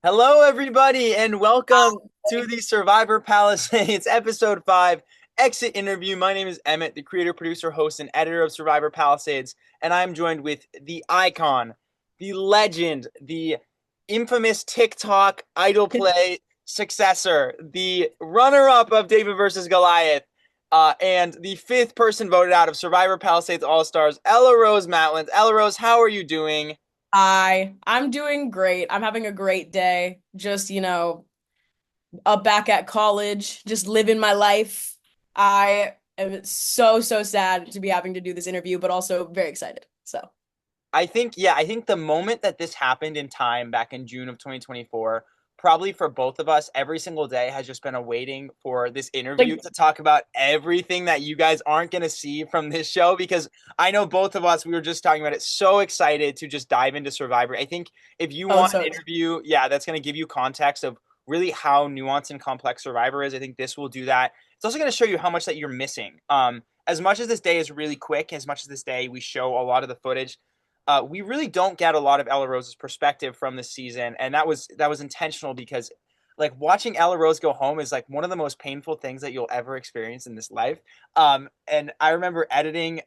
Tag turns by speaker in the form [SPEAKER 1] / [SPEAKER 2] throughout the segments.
[SPEAKER 1] Hello, everybody, and welcome to the Survivor Palisades Episode 5 Exit Interview. My name is Emmett, the creator, producer, host, and editor of Survivor Palisades, and I'm joined with the icon, the legend, the infamous TikTok idol play successor, the runner up of David versus Goliath, and the fifth person voted out of Survivor Palisades All-Stars, EllaRose Matlins. EllaRose, how are you doing?
[SPEAKER 2] I'm doing great. I'm having a great day. Just, up back at college, just living my life. I am so sad to be having to do this interview, but also very excited. So,
[SPEAKER 1] I think the moment that this happened in time back in June of 2024, probably for both of us, every single day has just been a waiting for this interview
[SPEAKER 2] like,
[SPEAKER 1] to talk about everything that you guys aren't going to see from this show because I know both of us, we were just talking about it, so excited to just dive into Survivor. I think if you
[SPEAKER 2] oh,
[SPEAKER 1] want an
[SPEAKER 2] so
[SPEAKER 1] interview, yeah, that's going to give you context of really how nuanced and complex Survivor is. I think this will do that. It's also going to show you how much that you're missing. As much as this day is really quick, as much as this day we show a lot of the footage, we really don't get a lot of Ella Rose's perspective from this season, and that was intentional because like watching Ella Rose go home is like one of the most painful things that you'll ever experience in this life. And I remember editing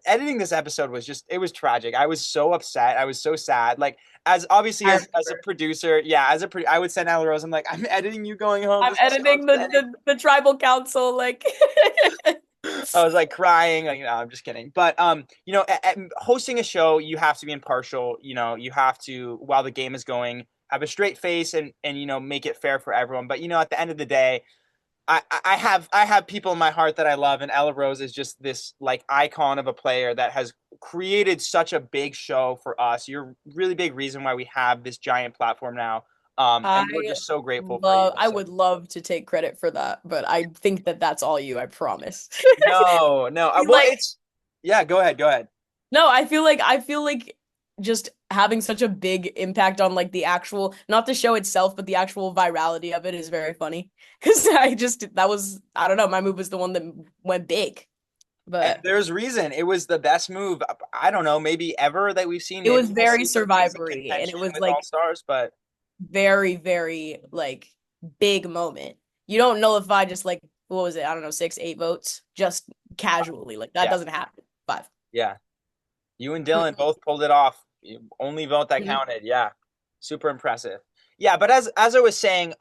[SPEAKER 1] this episode was just it was tragic. I was so upset. I was so sad. Like as obviously
[SPEAKER 2] I
[SPEAKER 1] as a
[SPEAKER 2] remember.
[SPEAKER 1] producer, yeah, I would send Ella Rose. I'm like, I'm editing you going home.
[SPEAKER 2] I'm
[SPEAKER 1] This is so
[SPEAKER 2] editing the,
[SPEAKER 1] upsetting.
[SPEAKER 2] the tribal council, like
[SPEAKER 1] I was like crying. Like, no, I'm just kidding. But hosting a show, you have to be impartial. You have to, while the game is going, have a straight face and make it fair for everyone. But at the end of the day, I have people in my heart that I love, and Ella Rose is just this like icon of a player that has created such a big show for us. You're a really big reason why we have this giant platform now.
[SPEAKER 2] I
[SPEAKER 1] And we're just so grateful for you.
[SPEAKER 2] I
[SPEAKER 1] So
[SPEAKER 2] would love to take credit for that, but I think that that's all you, I promise.
[SPEAKER 1] no, no. Well,
[SPEAKER 2] Like
[SPEAKER 1] it's yeah. Go ahead. Go ahead.
[SPEAKER 2] No, I feel like just having such a big impact on like the actual, not the show itself, but the actual virality of it is very funny. Because that was, I don't know, my move was the one that went big.
[SPEAKER 1] And
[SPEAKER 2] But
[SPEAKER 1] there's reason. It was the best move, I don't know, maybe ever that we've seen.
[SPEAKER 2] it
[SPEAKER 1] Maybe
[SPEAKER 2] was
[SPEAKER 1] we'll
[SPEAKER 2] very
[SPEAKER 1] see some things in
[SPEAKER 2] Survivory, and it
[SPEAKER 1] contention
[SPEAKER 2] was
[SPEAKER 1] with All
[SPEAKER 2] like
[SPEAKER 1] Stars, but
[SPEAKER 2] very like big moment. You don't nullify just like, what was it? I don't know, 6, 8 votes, just casually. Like that
[SPEAKER 1] yeah,
[SPEAKER 2] doesn't happen. 5.
[SPEAKER 1] yeah. You and Dylan both pulled it off. Only vote that
[SPEAKER 2] Mhm.
[SPEAKER 1] counted. Yeah. Super impressive. Yeah, but as I was saying,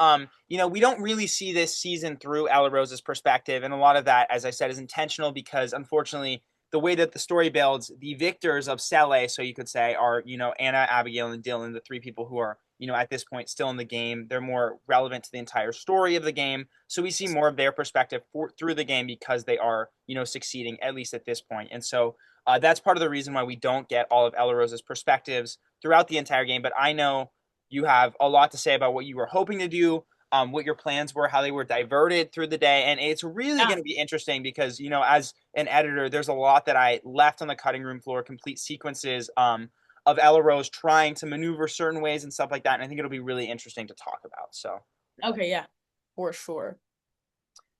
[SPEAKER 1] we don't really see this season through Ella Rose's perspective, and a lot of that, as I said, is intentional because unfortunately, the way that the story builds, the victors of Cele, so you could say, are Anna, Abigail, and Dylan, the three people who are at this point still in the game. They're more relevant to the entire story of the game, so we see more of their perspective through the game because they are succeeding at least at this point, and so that's part of the reason why we don't get all of Ella Rose's perspectives throughout the entire game. But I know you have a lot to say about what you were hoping to do, what your plans were, how they were diverted through the day. And it's really
[SPEAKER 2] Yeah.
[SPEAKER 1] going to be interesting because, as an editor, there's a lot that I left on the cutting room floor, complete sequences of Ella Rose trying to maneuver certain ways and stuff like that. And I think it'll be really interesting to talk about. So,
[SPEAKER 2] Okay, yeah, for sure.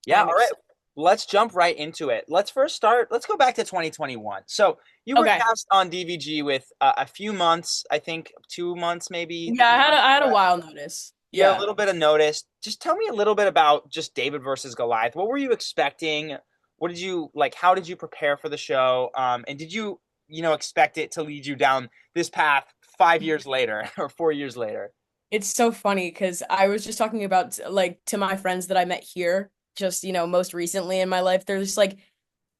[SPEAKER 1] yeah,
[SPEAKER 2] I'm
[SPEAKER 1] all right.
[SPEAKER 2] excited.
[SPEAKER 1] Let's jump right into it. Let's go back to 2021. So you were
[SPEAKER 2] Okay.
[SPEAKER 1] cast on DVG with a few months, I think 2 months, maybe
[SPEAKER 2] Yeah,
[SPEAKER 1] 3 months.
[SPEAKER 2] I had a while notice.
[SPEAKER 1] Yeah, a
[SPEAKER 2] Yeah.
[SPEAKER 1] little bit of notice. Just tell me a little bit about just David versus Goliath. What were you expecting? What did you like? How did you prepare for the show? And did you expect it to lead you down this path 5 years later or 4 years later?
[SPEAKER 2] It's so funny because I was just talking about like to my friends that I met here, just most recently in my life. They're just like,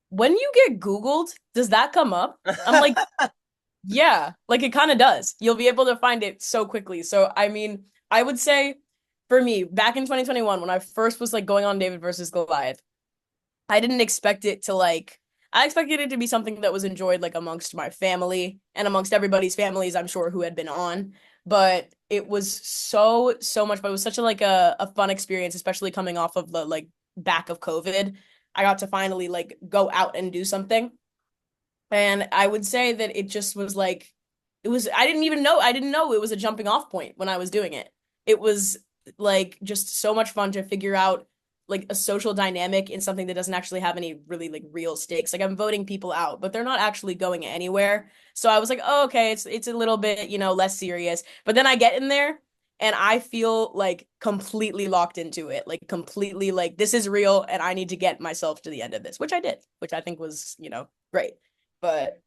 [SPEAKER 2] when you get Googled, does that come up? I'm like, yeah, like it kind of does. You'll be able to find it so quickly. So I mean, I would say for me, back in 2021, when I first was like going on David versus Goliath, I didn't expect it to like I expected it to be something that was enjoyed like amongst my family and amongst everybody's families, I'm sure, who had been on. But it was so much, but it was such a fun experience, especially coming off of the like back of COVID. I got to finally like go out and do something. And I would say that it just was like it was I didn't know it was a jumping off point when I was doing it. It was like just so much fun to figure out like a social dynamic in something that doesn't actually have any really like real stakes. Like I'm voting people out, but they're not actually going anywhere. So I was like, "Oh, okay, it's a little bit, less serious." But then I get in there And I feel like completely locked into it, like completely like this is real and I need to get myself to the end of this, which I did, which I think was, great. But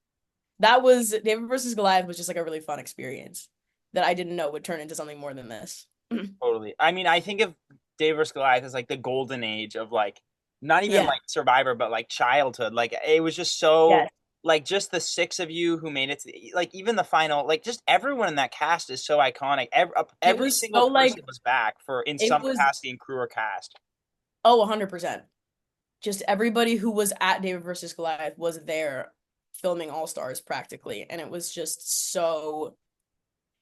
[SPEAKER 2] that was David versus Goliath was just like a really fun experience that I didn't know would turn into something more than this.
[SPEAKER 1] Totally. I mean, I think of Dave vs. Goliath as like the golden age of like not even
[SPEAKER 2] Yeah.
[SPEAKER 1] like Survivor, but like childhood. Like it was just so
[SPEAKER 2] Yes.
[SPEAKER 1] like just the six of you who made it to like even the final, like just everyone in that cast is so iconic.
[SPEAKER 2] It
[SPEAKER 1] Every
[SPEAKER 2] was
[SPEAKER 1] single
[SPEAKER 2] so
[SPEAKER 1] person
[SPEAKER 2] like
[SPEAKER 1] was back for in
[SPEAKER 2] it
[SPEAKER 1] some
[SPEAKER 2] was
[SPEAKER 1] capacity in crew or cast.
[SPEAKER 2] 100%. Just everybody who was at David versus Goliath was there filming All-Stars practically. And it was just so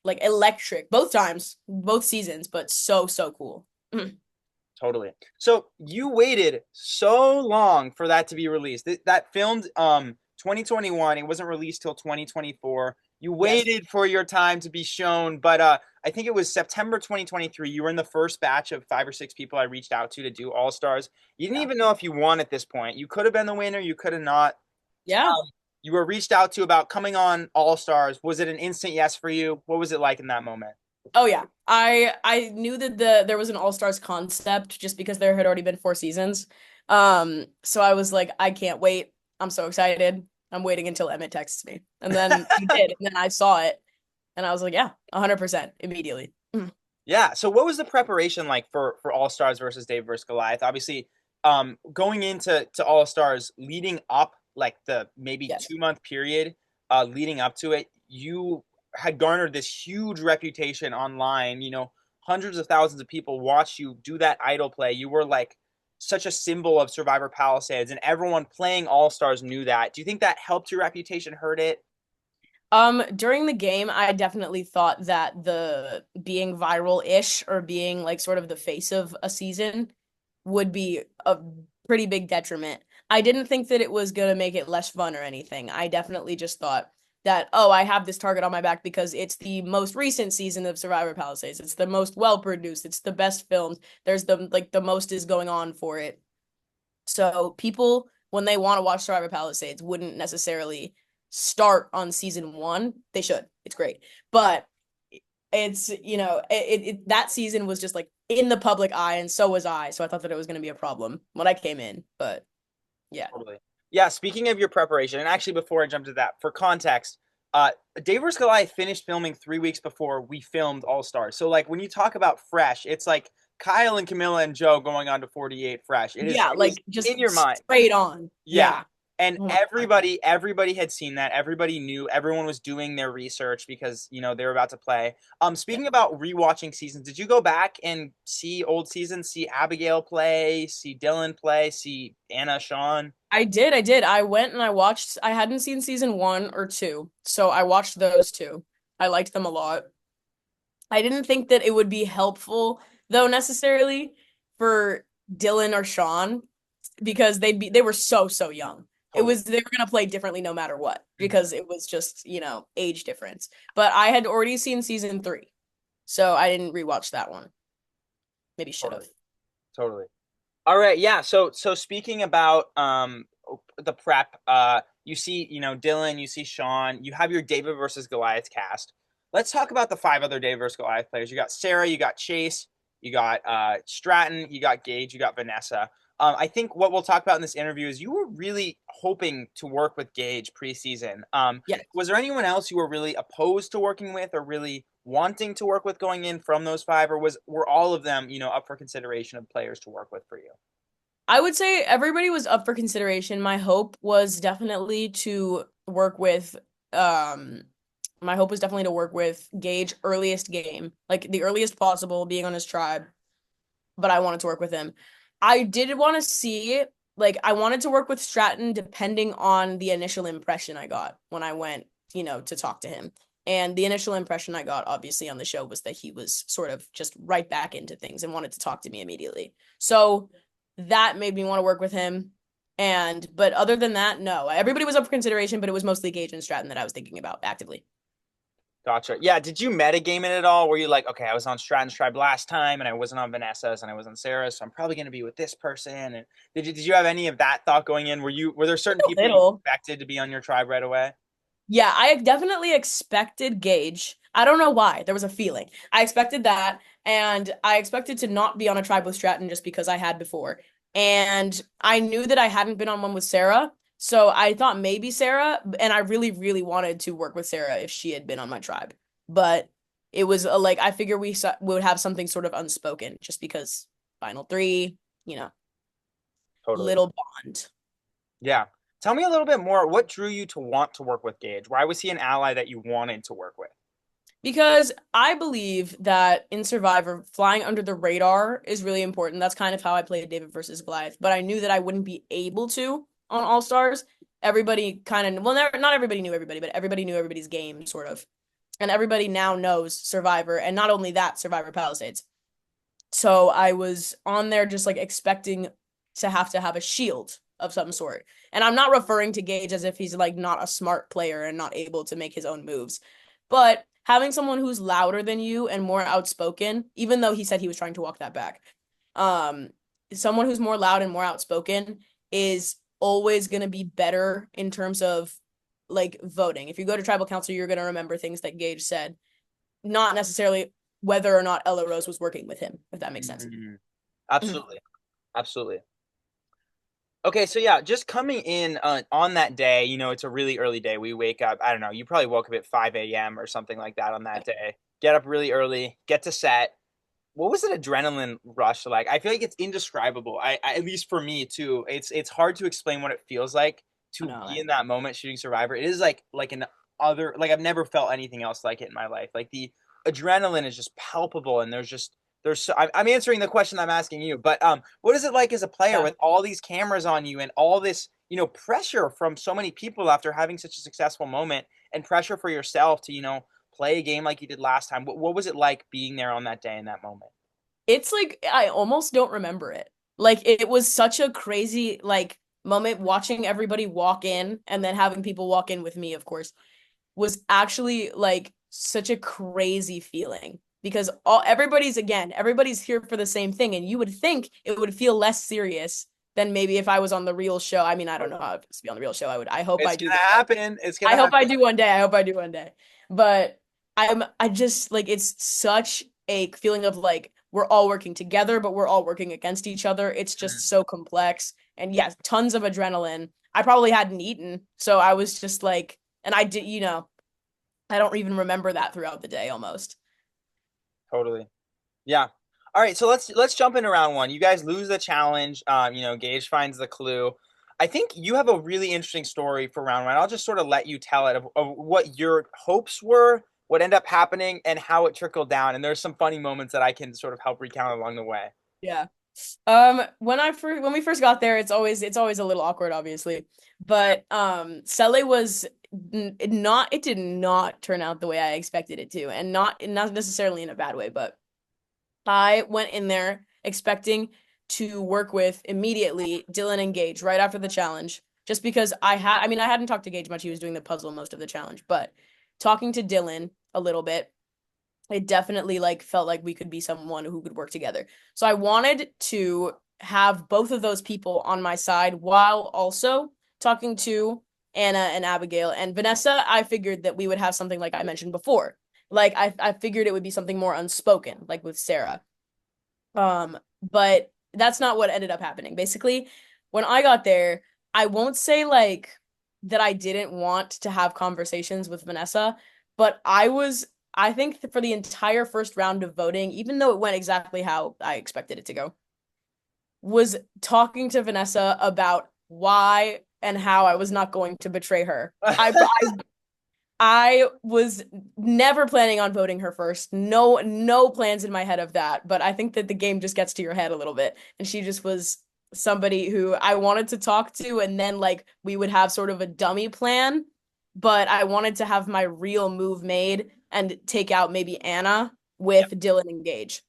[SPEAKER 2] like electric both times, both seasons, but so, so cool.
[SPEAKER 1] Totally. So you waited so long for that to be released. That filmed 2021. It wasn't released till 2024. You
[SPEAKER 2] Yes.
[SPEAKER 1] waited for your time to be shown, but I think it was September 2023. You were in the first batch of 5 or 6 people I reached out to do All Stars. You didn't
[SPEAKER 2] Yeah.
[SPEAKER 1] even know if you won at this point. You could have been the winner. You could have not.
[SPEAKER 2] Yeah.
[SPEAKER 1] You were reached out to about coming on All Stars. Was it an instant yes for you? What was it like in that moment?
[SPEAKER 2] Oh yeah. I knew that there was an All-Stars concept just because there had already been 4 seasons. So I was like, I can't wait. I'm so excited. I'm waiting until Emmett texts me. And then he did. And then I saw it and I was like, yeah, 100% immediately.
[SPEAKER 1] Yeah. So what was the preparation like for All Stars versus Dave versus Goliath? Obviously, going into All Stars, leading up like the maybe
[SPEAKER 2] Yes.
[SPEAKER 1] 2 month period, leading up to it, you had garnered this huge reputation online. Hundreds of thousands of people watched you do that idol play. You were like such a symbol of Survivor Palisades, and everyone playing All Stars knew that. Do you think that helped your reputation, hurt it?
[SPEAKER 2] During the game, I definitely thought that the being viral-ish or being like sort of the face of a season would be a pretty big detriment. I didn't think that it was gonna make it less fun or anything. I definitely just thought that, oh, I have this target on my back because it's the most recent season of Survivor Palisades. It's the most well produced. It's the best filmed. There's the most is going on for it. So people, when they want to watch Survivor Palisades, wouldn't necessarily start on season one. They should. It's great. But it's, that season was just like in the public eye, and so was I. So I thought that it was going to be a problem when I came in. But yeah.
[SPEAKER 1] Totally. Yeah, speaking of your preparation, and actually before I jump to that, for context, uh, Dave vs. Goliath finished filming 3 weeks before we filmed All Stars. So like when you talk about fresh, it's like Kyle and Camilla and Joe going on to 48 fresh. It is
[SPEAKER 2] Yeah,
[SPEAKER 1] it is
[SPEAKER 2] like just
[SPEAKER 1] in your mind.
[SPEAKER 2] straight on.
[SPEAKER 1] Yeah.
[SPEAKER 2] Yeah.
[SPEAKER 1] And
[SPEAKER 2] Oh my God.
[SPEAKER 1] everybody had seen that. Everybody knew. Everyone was doing their research because, they were about to play.
[SPEAKER 2] Yeah.
[SPEAKER 1] Speaking about rewatching seasons, did you go back and see old seasons, see Abigail play, see Dylan play, see Anna, Sean?
[SPEAKER 2] I did. I went and I hadn't seen season one or two, so I watched those two. I liked them a lot. I didn't think that it would be helpful though necessarily for Dylan or Sean because they were so so young.
[SPEAKER 1] Totally.
[SPEAKER 2] They were gonna play differently no matter what because it was just, age difference. But I had already seen season three, so I didn't rewatch that one. Maybe should
[SPEAKER 1] Totally.
[SPEAKER 2] have.
[SPEAKER 1] Totally. All right, yeah. So speaking about the prep, you see, Dylan, you see Sean, you have your David versus Goliath cast. Let's talk about the 5 other David versus Goliath players. You got Sarah, you got Chase, you got Stratton, you got Gage, you got Vanessa. I think what we'll talk about in this interview is you were really hoping to work with Gage preseason.
[SPEAKER 2] Yeah.
[SPEAKER 1] Was there anyone else you were really opposed to working with or really wanting to work with going in from those 5, or were all of them, up for consideration of players to work with for you?
[SPEAKER 2] I would say everybody was up for consideration. My hope was definitely to work with um Gage earliest game, like the earliest possible being on his tribe, but I wanted to work with him. I did want to see like I wanted to work with Stratton depending on the initial impression I got when I went, to talk to him. And the initial impression I got obviously on the show was that he was sort of just right back into things and wanted to talk to me immediately. So that made me want to work with him. But other than that, no. Everybody was up for consideration, but it was mostly Gage and Stratton that I was thinking about actively.
[SPEAKER 1] Gotcha. Yeah. Did you metagame it at all? Were you like, okay, I was on Stratton's tribe last time, and I wasn't on Vanessa's, and I was on Sarah's, so I'm probably going to be with this person? And did you have any of that thought going in? Were there certain
[SPEAKER 2] A
[SPEAKER 1] people you
[SPEAKER 2] little.
[SPEAKER 1] expected to be on your tribe right away?
[SPEAKER 2] Yeah, I definitely expected Gage. I don't know why. There was a feeling. I expected that, and I expected to not be on a tribe with Stratton just because I had before. And I knew that I hadn't been on one with Sarah, so I thought maybe Sarah, and I really, really wanted to work with Sarah if she had been on my tribe. But it was like I figure would have something sort of unspoken just because final three, you know,
[SPEAKER 1] Totally.
[SPEAKER 2] little bond.
[SPEAKER 1] Yeah. Tell me a little bit more. What drew you to want to work with Gage? Why was he an ally that you wanted to work with?
[SPEAKER 2] Because I believe that in Survivor, flying under the radar is really important. That's kind of how I played David versus Goliath. But I knew that I wouldn't be able to on All Stars. Everybody kind of, well, not everybody knew everybody, but everybody knew everybody's game, sort of. And everybody now knows Survivor. And not only that, Survivor Palisades. So I was on there just like expecting to have a shield of some sort. And I'm not referring to Gage as if he's like not a smart player and not able to make his own moves. But having someone who's louder than you and more outspoken, even though he said he was trying to walk that back, um, someone who's more loud and more outspoken is always going to be better in terms of like voting. If you go to tribal council, you're going to remember things that Gage said, not necessarily whether or not EllaRose was working with him, if that makes sense.
[SPEAKER 1] Mhm. Absolutely. Absolutely. Okay, so yeah, just coming in on that day, it's a really early day. We wake up, I don't know, you probably woke up at 5 a.m. or something like that on that day. Get up really early, get to set. What was an adrenaline rush like? I feel like it's indescribable. At least for me too. It's hard to explain what it feels like
[SPEAKER 2] I
[SPEAKER 1] to
[SPEAKER 2] know,
[SPEAKER 1] be
[SPEAKER 2] man.
[SPEAKER 1] in that moment shooting Survivor. It is like an other like I've never felt anything else like it in my life. Like the adrenaline is just palpable, and there's so, I'm answering the question I'm asking you, but what is it like as a player
[SPEAKER 2] Yeah.
[SPEAKER 1] with all these cameras on you and all this pressure from so many people after having such a successful moment and pressure for yourself to play a game like you did last time? What was it like being there on that day in that moment?
[SPEAKER 2] It's like I almost don't remember it. Like it was such a crazy like moment watching everybody walk in and then having people walk in with me, of course, was actually like such a crazy feeling because everybody's here for the same thing and you would think it would feel less serious than maybe if I was on the real show. I mean, I don't know how to be on the real show. I hope I
[SPEAKER 1] It's
[SPEAKER 2] do
[SPEAKER 1] gonna
[SPEAKER 2] one day.
[SPEAKER 1] happen. It's gonna
[SPEAKER 2] I hope I
[SPEAKER 1] happen.
[SPEAKER 2] do one day. I hope I do one day. But I just like it's such a feeling of like we're all working together, but we're all working against each other. It's
[SPEAKER 1] Mm,
[SPEAKER 2] just so complex. And yes, tons of adrenaline. I probably hadn't eaten, so I was just like, and I did, I don't even remember that throughout the day almost.
[SPEAKER 1] totally. Yeah. All right, so let's jump into round one. You guys lose the challenge. Gage finds the clue. I think you have a really interesting story for round one. I'll just sort of let you tell it of what your hopes were, what ended up happening, and how it trickled down. And there's some funny moments that I can sort of help recount along the way.
[SPEAKER 2] Yeah. When we first got there, it's always a little awkward, obviously. But Sele was not it did not turn out the way I expected it to, and not necessarily in a bad way, but I went in there expecting to work with immediately Dylan and Gage right after the challenge, just because I mean, I hadn't talked to Gage much. He was doing the puzzle most of the challenge, but talking to Dylan a little bit, it definitely like felt like we could be someone who could work together. So I wanted to have both of those people on my side while also talking to Anna and Abigail and Vanessa. I figured that we would have something like I mentioned before. Like I figured it would be something more unspoken, like with Sarah. But that's not what ended up happening. Basically, when I got there, I won't say like that I didn't want to have conversations with Vanessa, but I think for the entire first round of voting, even though it went exactly how I expected it to go, was talking to Vanessa about why and how I was not going to betray her. I was never planning on voting her first. No plans in my head of that, but I think that the game just gets to your head a little bit. And she just was somebody who I wanted to talk to, and then like we would have sort of a dummy plan, but I wanted to have my real move made and take out maybe Anna
[SPEAKER 1] Yeah,
[SPEAKER 2] with Dylan and Gage.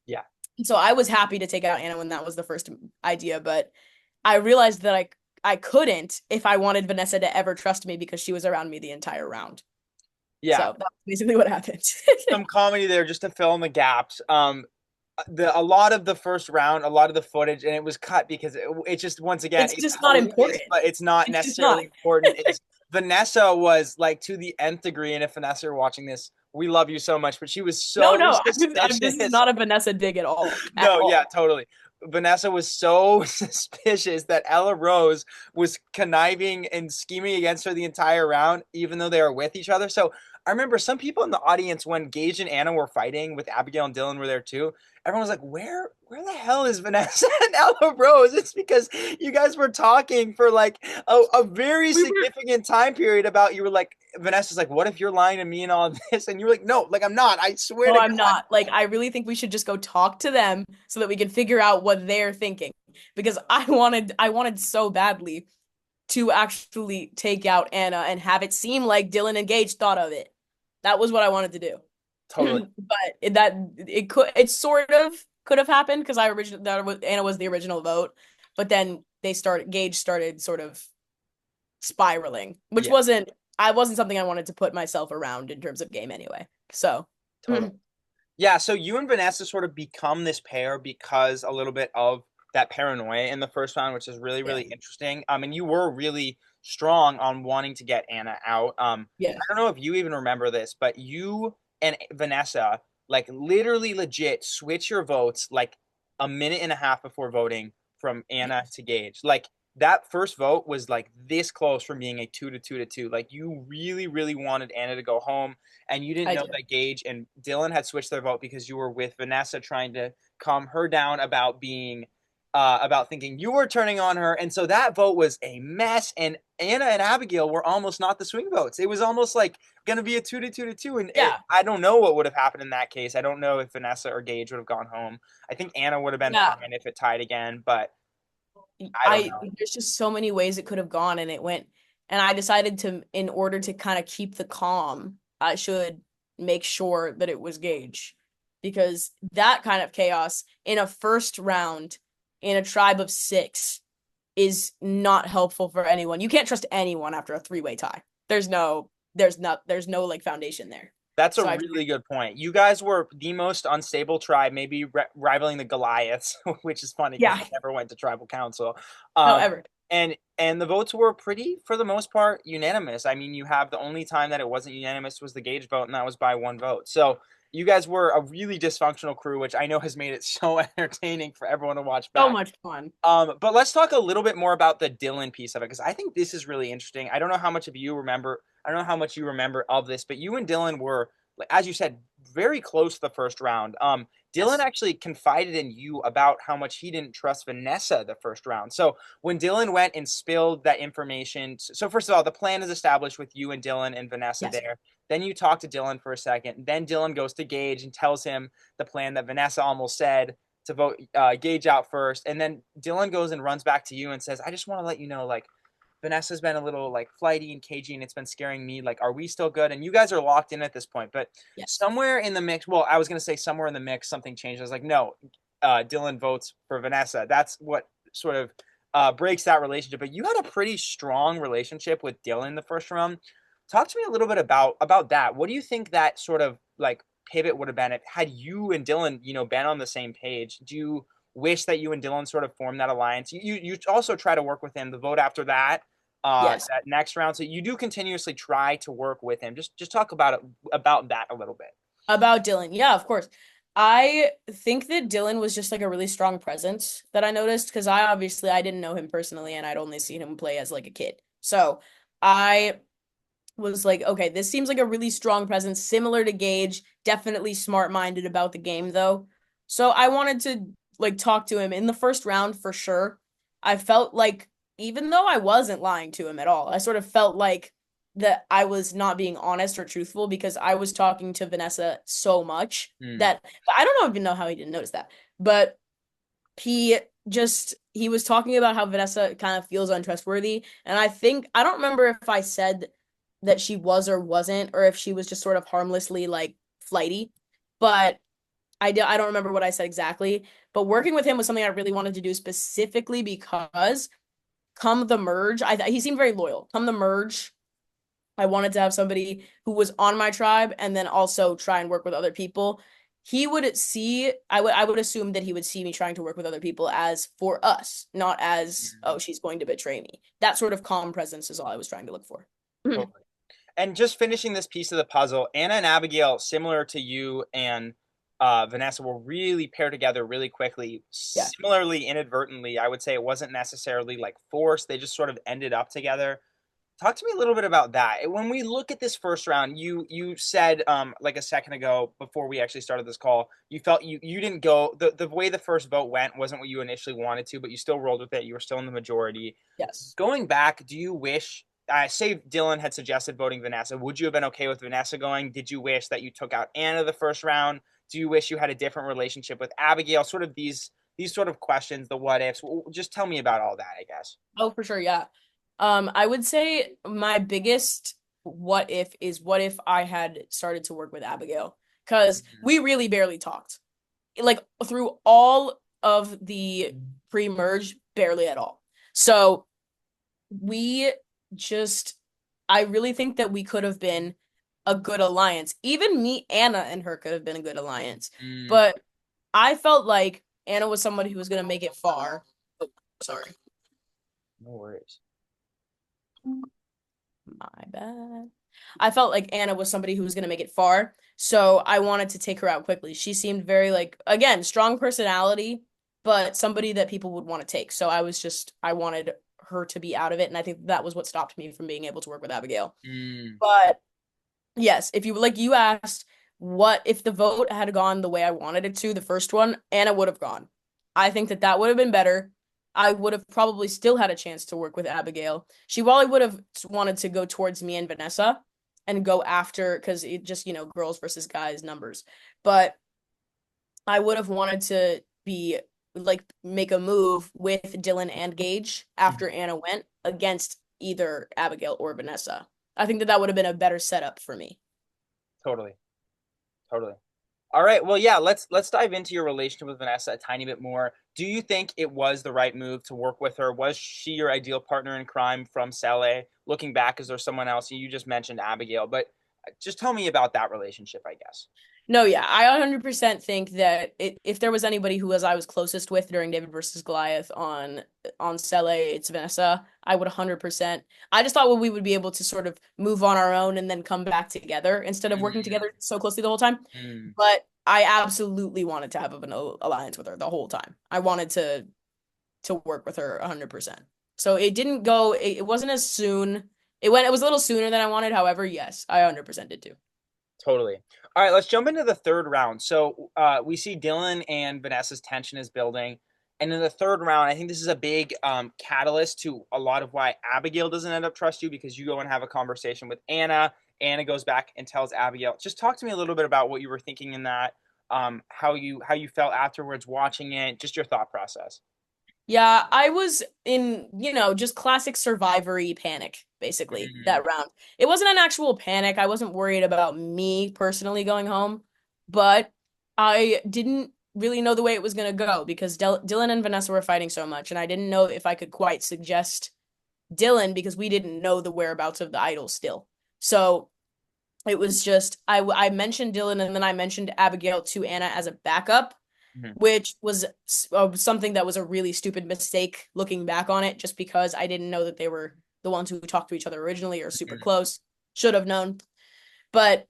[SPEAKER 1] yeah,
[SPEAKER 2] So I was happy to take out Anna when that was the first idea, but I realized that I couldn't if I wanted Vanessa to ever trust me because she was around me the entire round.
[SPEAKER 1] yeah.
[SPEAKER 2] So that's basically what happened.
[SPEAKER 1] Some comedy there just to fill in the gaps. A lot of the first round, a lot of the footage, and it was cut because it just once again
[SPEAKER 2] It's
[SPEAKER 1] it's
[SPEAKER 2] just not
[SPEAKER 1] hilarious,
[SPEAKER 2] important.
[SPEAKER 1] but it's not
[SPEAKER 2] It's just not.
[SPEAKER 1] necessarily important. Vanessa was like to the nth degree, and if Vanessa are watching this, we love you so much, but she was
[SPEAKER 2] No,
[SPEAKER 1] so
[SPEAKER 2] no, this is
[SPEAKER 1] suspicious.
[SPEAKER 2] not a Vanessa dig at all, at
[SPEAKER 1] No, yeah,
[SPEAKER 2] all.
[SPEAKER 1] totally. Vanessa was so suspicious that Ella Rose was conniving and scheming against her the entire round, even though they were with each other. So I remember some people in the audience when Gage and Anna were fighting with Abigail and Dylan were there too. Everyone was like, where the hell is Vanessa and Ella Rose? It's because you guys were talking for like a very
[SPEAKER 2] We were
[SPEAKER 1] significant time period about you were like Vanessa's like, what if you're lying to me and all this? And you were like, no, like I'm not. I swear
[SPEAKER 2] No,
[SPEAKER 1] to
[SPEAKER 2] I'm
[SPEAKER 1] God.
[SPEAKER 2] not. Like, I really think we should just go talk to them so that we can figure out what they're thinking. Because I wanted so badly to actually take out Anna and have it seem like Dylan and Gage thought of it. That was what I wanted to do.
[SPEAKER 1] Totally.
[SPEAKER 2] It sort of could have happened because Anna was the original vote, but then Gage started sort of spiraling, which
[SPEAKER 1] Yeah,
[SPEAKER 2] wasn't something I wanted to put myself around in terms of game anyway. So.
[SPEAKER 1] totally. Yeah, so you and Vanessa sort of become this pair because a little bit of that paranoia in the first round, which is really,
[SPEAKER 2] Yeah.
[SPEAKER 1] really interesting. And you were really strong on wanting to get Anna out.
[SPEAKER 2] Yeah.
[SPEAKER 1] I don't know if you even remember this, but you and Vanessa, like literally legit switch your votes like a minute and a half before voting from Anna to Gage. Like that first vote was like this close from being a 2 to 2 to 2. Like you really, really wanted Anna to go home and you didn't
[SPEAKER 2] I
[SPEAKER 1] know
[SPEAKER 2] did.
[SPEAKER 1] that Gage and Dylan had switched their vote because you were with Vanessa trying to calm her down about being about thinking you were turning on her, and so that vote was a mess. And Anna and Abigail were almost not the swing votes. It was almost like going to be a 2 to 2 to 2, and
[SPEAKER 2] Yeah.
[SPEAKER 1] I don't know what would have happened in that case. I don't know if Vanessa or Gage would have gone home. I think Anna would have been
[SPEAKER 2] Yeah.
[SPEAKER 1] fine if it tied again, but I don't
[SPEAKER 2] I
[SPEAKER 1] know.
[SPEAKER 2] there's just so many ways it could have gone and it went and I decided to in order to kind of keep the calm, I should make sure that it was Gage because that kind of chaos in a first round in a tribe of 6 is not helpful for anyone. You can't trust anyone after a three-way tie. There's no like foundation there.
[SPEAKER 1] That's a
[SPEAKER 2] So I
[SPEAKER 1] really good point. You guys were the most unstable tribe, maybe rivaling the Goliaths, which is funny because
[SPEAKER 2] yeah,
[SPEAKER 1] they never went to tribal council.
[SPEAKER 2] no
[SPEAKER 1] Um,
[SPEAKER 2] ever.
[SPEAKER 1] and the votes were pretty, for the most part, unanimous. I mean, you have the only time that it wasn't unanimous was the Gage vote, and that was by one vote. So you guys were a really dysfunctional crew, which I know has made it so entertaining for everyone to watch
[SPEAKER 2] So
[SPEAKER 1] back.
[SPEAKER 2] much fun.
[SPEAKER 1] But let's talk a little bit more about the Dylan piece of it because I think this is really interesting. I don't know how much of you remember. I don't know how much you remember of this, but you and Dylan were, as you said, very close the first round. Dylan
[SPEAKER 2] Yes.
[SPEAKER 1] actually confided in you about how much he didn't trust Vanessa the first round. So when Dylan went and spilled that information, so first of all, the plan is established with you and Dylan and Vanessa
[SPEAKER 2] Yes.
[SPEAKER 1] there. Then you talk to Dylan for a second. Then Dylan goes to Gage and tells him the plan that Vanessa almost said to vote Gage out first, and then Dylan goes and runs back to you and says, "I just want to let you know, like Vanessa's been a little like flighty and cagey, and it's been scaring me. Like, are we still good?" And you guys are locked in at this point, but
[SPEAKER 2] Yes.
[SPEAKER 1] somewhere in the mix, well, I was gonna say somewhere in the mix, something changed. I was like, no, Dylan votes for Vanessa. That's what sort of breaks that relationship. But you had a pretty strong relationship with Dylan the first round. Talk to me a little bit about that. What do you think that sort of like pivot would have been if had you and Dylan, been on the same page? Do you wish that you and Dylan sort of formed that alliance? You also try to work with him. The vote after that,
[SPEAKER 2] Yes.
[SPEAKER 1] that next round. So you do continuously try to work with him. Just talk about it about that a little bit.
[SPEAKER 2] About Dylan. Yeah, of course. I think that Dylan was just like a really strong presence that I noticed because I didn't know him personally and I'd only seen him play as like a kid. So I was like, okay, this seems like a really strong presence, similar to Gage, definitely smart-minded about the game though. So I wanted to like talk to him in the first round for sure. I felt like even though I wasn't lying to him at all, I sort of felt like that I was not being honest or truthful because I was talking to Vanessa so much
[SPEAKER 1] Mm.
[SPEAKER 2] that I don't even know how he didn't notice that. But he was talking about how Vanessa kind of feels untrustworthy. And I don't remember if I said that she was or wasn't, or if she was just sort of harmlessly like flighty. But I don't remember what I said exactly. But working with him was something I really wanted to do specifically because come the merge, he seemed very loyal. Come the merge, I wanted to have somebody who was on my tribe and then also try and work with other people. I would assume that he would see me trying to work with other people as for us, not as, oh, she's going to betray me. That sort of calm presence is all I was trying to look for.
[SPEAKER 1] Totally. And just finishing this piece of the puzzle, Anna and Abigail, similar to you and Vanessa, were really paired together really quickly.
[SPEAKER 2] Yeah.
[SPEAKER 1] Similarly, inadvertently, I would say it wasn't necessarily like forced. They just sort of ended up together. Talk to me a little bit about that. When we look at this first round, you said like a second ago before we actually started this call, you felt you didn't go the way the first vote went wasn't what you initially wanted to, but you still rolled with it. You were still in the majority.
[SPEAKER 2] Yes.
[SPEAKER 1] Going back, do you wish say Dylan had suggested voting Vanessa, would you have been okay with Vanessa going? Did you wish that you took out Anna the first round? Do you wish you had a different relationship with Abigail? Sort of these sort of questions, the what ifs. Just tell me about all that, I guess.
[SPEAKER 2] Oh, for sure, yeah. I would say my biggest what if is what if I had started to work with Abigail? Because we really barely talked. Like through all of the pre-merge, barely at all. So we just, I really think that we could have been a good alliance. Even me, Anna, and her could have been a good alliance.
[SPEAKER 1] Mm,
[SPEAKER 2] But I felt like Anna was somebody who was going to make it far. Oh, sorry.
[SPEAKER 1] no worries.
[SPEAKER 2] My bad. I felt like Anna was somebody who was going to make it far, so I wanted to take her out quickly. She seemed very like, again, strong personality, but somebody that people would want to take. So I wanted her to be out of it, and I think that was what stopped me from being able to work with Abigail.
[SPEAKER 1] Mm,
[SPEAKER 2] But yes, if you like you asked what if the vote had gone the way I wanted it to, the first one, Anna would have gone. I think that that would have been better. I would have probably still had a chance to work with Abigail. She probably would have wanted to go towards me and Vanessa and go after because it just, girls versus guys numbers. But I would have wanted to be like make a move with Dylan and Gage after
[SPEAKER 1] mhm.
[SPEAKER 2] Anna went against either Abigail or Vanessa. I think that that would have been a better setup for me.
[SPEAKER 1] Totally. Totally. All right. Well, yeah, let's dive into your relationship with Vanessa a tiny bit more. Do you think it was the right move to work with her? Was she your ideal partner in crime from Sele? Looking back, is there someone else? You just mentioned Abigail, but just tell me about that relationship, I guess.
[SPEAKER 2] No, yeah, I 100% think that if there was anybody who I was closest with during David versus Goliath on Sele, it's Vanessa. I would 100%. I just thought we would be able to sort of move on our own and then come back together instead of working
[SPEAKER 1] Mm,
[SPEAKER 2] together so closely the whole time.
[SPEAKER 1] mm,
[SPEAKER 2] But I absolutely wanted to have an alliance with her the whole time. I wanted to work with her 100%. So it didn't go. It wasn't as soon. It was a little sooner than I wanted. However, yes, I 100% did too.
[SPEAKER 1] totally. All right, let's jump into the third round. So we see Dylan and Vanessa's tension is building. And in the third round, I think this is a big catalyst to a lot of why Abigail doesn't end up trust you because you go and have a conversation with Anna. Anna goes back and tells Abigail. Just talk to me a little bit about what you were thinking in that, how you felt afterwards watching it, just your thought process.
[SPEAKER 2] Yeah, I was in, just classic survivory panic, basically,
[SPEAKER 1] Mm,
[SPEAKER 2] that round. It wasn't an actual panic. I wasn't worried about me personally going home, but I didn't really know the way it was going to go because Dylan and Vanessa were fighting so much, and I didn't know if I could quite suggest Dylan because we didn't know the whereabouts of the idol still. So it was just, I mentioned Dylan and then I mentioned Abigail to Anna as a backup
[SPEAKER 1] mhm,
[SPEAKER 2] which was something that was a really stupid mistake looking back on it, just because I didn't know that they were the ones who talked to each other originally or super
[SPEAKER 1] mhm.
[SPEAKER 2] close. Should have known. But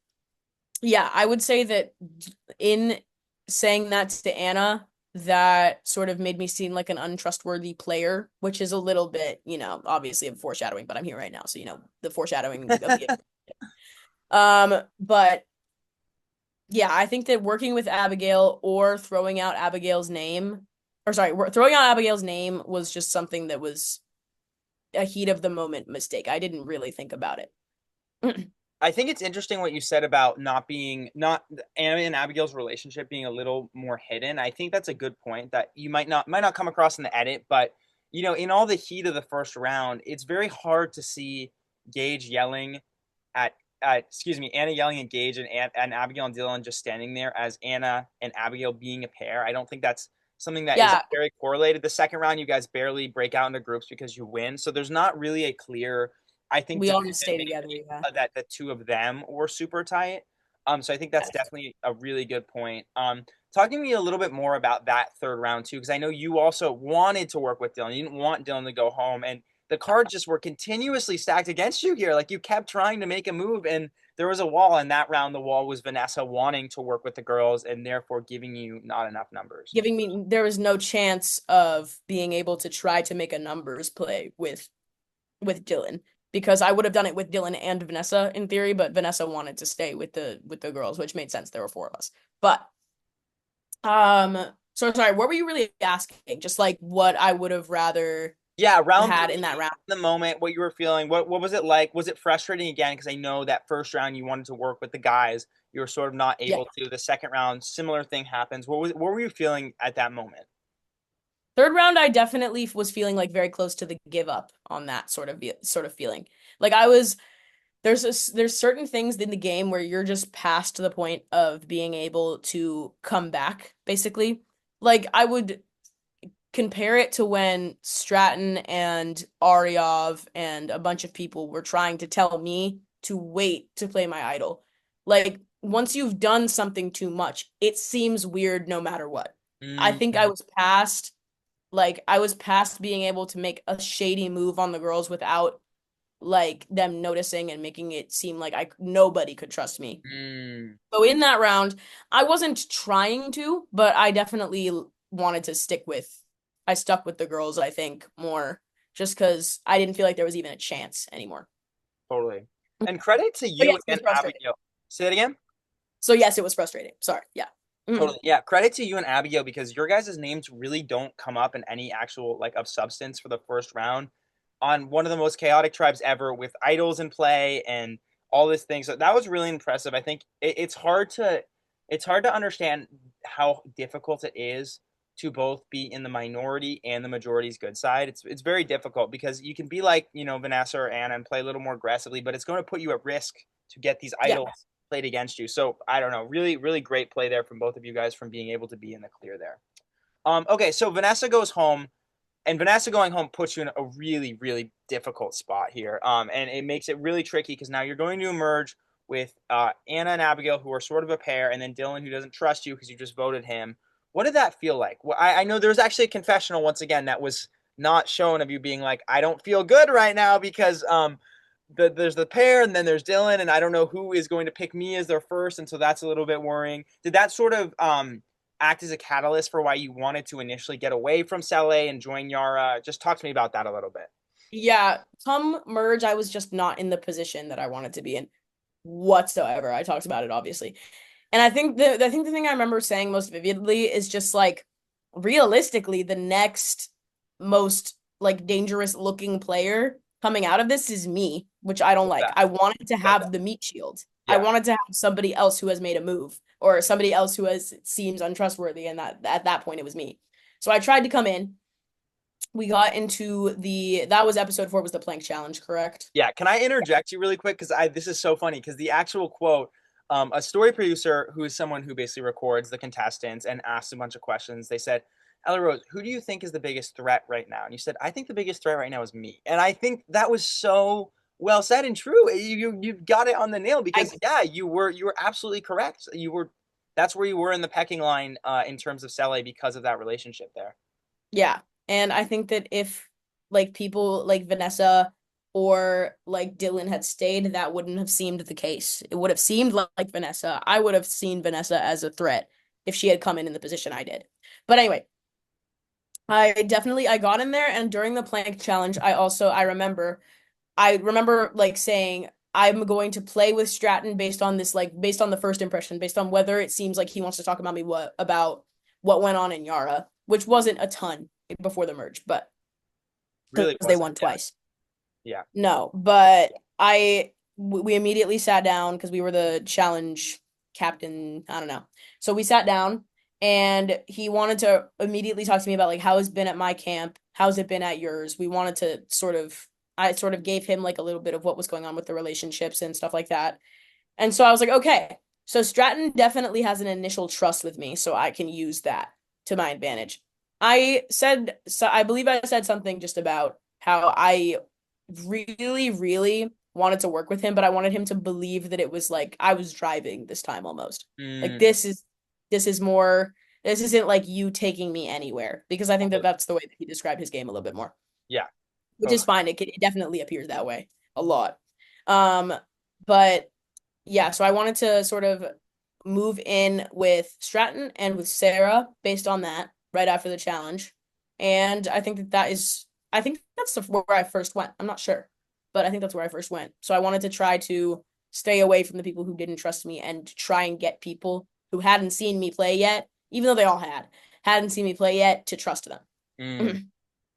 [SPEAKER 2] yeah, I would say that in saying that to Anna, that sort of made me seem like an untrustworthy player, which is a little bit, obviously a foreshadowing, but I'm here right now. So, the foreshadowing of the but yeah, I think that working with Abigail or throwing out Abigail's name, or sorry, throwing out Abigail's name was just something that was a heat of the moment mistake. I didn't really think about it.
[SPEAKER 1] I think it's interesting what you said about not Anna and Abigail's relationship being a little more hidden. I think that's a good point that you might not come across in the edit, but in all the heat of the first round, it's very hard to see Gage yelling at excuse me, Anna yelling at Gage and Abigail and Dylan just standing there as Anna and Abigail being a pair. I don't think that's something that is
[SPEAKER 2] Yeah,
[SPEAKER 1] very correlated. The second round, you guys barely break out into groups because you win, so there's not really a clear, I think,
[SPEAKER 2] we all
[SPEAKER 1] definitive
[SPEAKER 2] just stay together.
[SPEAKER 1] maybe
[SPEAKER 2] Yeah.
[SPEAKER 1] that the two of them were super tight. So I think that's
[SPEAKER 2] Yes.
[SPEAKER 1] definitely a really good point. Talk to me a little bit more about that third round too, because I know you also wanted to work with Dylan. You didn't want Dylan to go home, and the cards just were continuously stacked against you here. Like you kept trying to make a move, and there was a wall. And that round, the wall was Vanessa wanting to work with the girls and therefore giving you not enough numbers.
[SPEAKER 2] There was no chance of being able to try to make a numbers play with Dylan, because I would have done it with Dylan and Vanessa in theory, but Vanessa wanted to stay with the girls, which made sense. There were four of us. But so sorry, what were you really asking? Just like what I would have rather
[SPEAKER 1] Yeah, round
[SPEAKER 2] had
[SPEAKER 1] three,
[SPEAKER 2] in that round.
[SPEAKER 1] the moment, what you were feeling, what was it like? Was it frustrating again? Because I know that first round you wanted to work with the guys, you were sort of not
[SPEAKER 2] Yeah.
[SPEAKER 1] able to. The second round, similar thing happens. What were you feeling at that moment?
[SPEAKER 2] Third round, I definitely was feeling like very close to the give up on that sort of feeling. Like I was there's certain things in the game where you're just past the point of being able to come back, basically. Like I would compare it to when Stratton and Aryov and a bunch of people were trying to tell me to wait to play my idol. Like once you've done something too much, it seems weird no matter what. I think
[SPEAKER 1] Mm-hmm.
[SPEAKER 2] I was past being able to make a shady move on the girls without like them noticing and making it seem like I nobody could trust me.
[SPEAKER 1] Mm,
[SPEAKER 2] So in that round, I wasn't trying to, but I definitely wanted to I stuck with the girls, I think, more just because I didn't feel like there was even a chance anymore.
[SPEAKER 1] totally. And credit to
[SPEAKER 2] So
[SPEAKER 1] you
[SPEAKER 2] yes, it was
[SPEAKER 1] and
[SPEAKER 2] frustrating.
[SPEAKER 1] Abigail. Say that again?
[SPEAKER 2] So yes, it was frustrating. Sorry. Yeah. Mhm.
[SPEAKER 1] Totally. Yeah. Credit to you and Abigail because your guys' names really don't come up in any actual like of substance for the first round on one of the most chaotic tribes ever with idols in play and all this thing. So that was really impressive. I think it's hard to understand how difficult it is to both be in the minority and the majority's good side. It's very difficult because you can be like, Vanessa or Anna and play a little more aggressively, but it's going to put you at risk to get these
[SPEAKER 2] Yeah.
[SPEAKER 1] idols played against you. So I don't know, really, really great play there from both of you guys from being able to be in the clear there. Okay, so Vanessa goes home, and Vanessa going home puts you in a really, really difficult spot here. And it makes it really tricky because now you're going to emerge with Anna and Abigail, who are sort of a pair, and then Dylan, who doesn't trust you because you just voted him. What did that feel like? Well, I know there was actually a confessional once again that was not shown of you being like, I don't feel good right now because there's the pair and then there's Dylan and I don't know who is going to pick me as their first, and so that's a little bit worrying. Did that sort of act as a catalyst for why you wanted to initially get away from Sele and join Yara? Just talk to me about that a little bit.
[SPEAKER 2] Yeah. Come merge, I was just not in the position that I wanted to be in whatsoever. I talked about it obviously. And I think the thing I remember saying most vividly is just like realistically the next most like dangerous looking player coming out of this is me, which I don't like.
[SPEAKER 1] Yeah,
[SPEAKER 2] I wanted to
[SPEAKER 1] said that.
[SPEAKER 2] have the meat shield. I
[SPEAKER 1] Yeah,
[SPEAKER 2] wanted to have somebody else who has made a move or somebody else who has seems untrustworthy, and that at that point it was me. So I tried to come in. We got into that was episode 4 was the plank challenge, correct?
[SPEAKER 1] yeah. Can I interject you really quick? Because I this is so funny. Because the actual quote, a story producer who is someone who basically records the contestants and asks a bunch of questions. They said, "EllaRose, who do you think is the biggest threat right now?" And you said, "I think the biggest threat right now is me." And I think that was so well said and true. You've got it on the nail
[SPEAKER 2] I
[SPEAKER 1] because yeah, you were absolutely correct. That's where you were in the pecking line in terms of Sele because of that relationship there.
[SPEAKER 2] Yeah. And I think that if like people like Vanessa or like Dylan had stayed, that wouldn't have seemed the case. It would have seemed like Vanessa. I would have seen Vanessa as a threat if she had come in the position I did. But anyway, I got in there, and during the plank challenge, I remember like saying I'm going to play with Stratton based on this like based on the first impression, based on whether it seems like he wants to talk about me what went on in Yara, which wasn't a ton before the merge, but because
[SPEAKER 1] Really
[SPEAKER 2] they
[SPEAKER 1] wasn't.
[SPEAKER 2] won
[SPEAKER 1] Yeah.
[SPEAKER 2] twice.
[SPEAKER 1] Yeah.
[SPEAKER 2] No, but we immediately sat down because we were the challenge captain. I don't know. So we sat down, and he wanted to immediately talk to me about like how it's been at my camp, how's it been at yours. We wanted to I sort of gave him like a little bit of what was going on with the relationships and stuff like that. And so I was like, okay, so Stratton definitely has an initial trust with me, so I can use that to my advantage. I believe I said something just about how I really, really wanted to work with him, but I wanted him to believe that it was like I was driving this time almost. Like
[SPEAKER 1] Mm,
[SPEAKER 2] this is more, isn't like you taking me anywhere, because I think that
[SPEAKER 1] totally.
[SPEAKER 2] that's the way that he described his game a little bit more.
[SPEAKER 1] Yeah.
[SPEAKER 2] which is
[SPEAKER 1] Totally.
[SPEAKER 2] fine. It definitely appears that way a lot. Um, but yeah, so I wanted to sort of move in with Stratton and with Sarah based on that right after the challenge. And I think I think that's where I first went. I'm not sure, but I think that's where I first went. So I wanted to try to stay away from the people who didn't trust me and try and get people who hadn't seen me play yet, even though they all hadn't seen me play yet, to trust them.
[SPEAKER 1] Mm.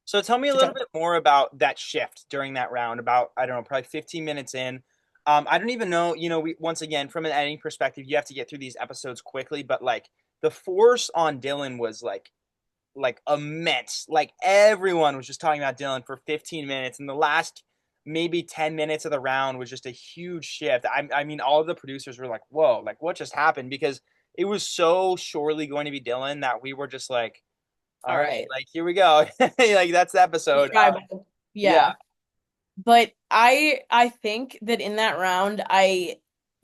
[SPEAKER 1] So tell me a
[SPEAKER 2] To
[SPEAKER 1] little
[SPEAKER 2] try.
[SPEAKER 1] bit more about that shift during that round, about, I don't know, probably 15 minutes in. I don't even know, once again, from an editing perspective, you have to get through these episodes quickly, but like the force on Dylan was like immense. Like everyone was just talking about Dylan for 15 minutes, and the last maybe 10 minutes of the round was just a huge shift. I mean, all of the producers were like, "Whoa, like what just happened?" Because it was so surely going to be Dylan that we were just like, "All
[SPEAKER 2] All
[SPEAKER 1] right,
[SPEAKER 2] right.
[SPEAKER 1] like here we go." Like that's the episode.
[SPEAKER 2] Tribal.
[SPEAKER 1] Yeah.
[SPEAKER 2] Yeah. But I think that in that round I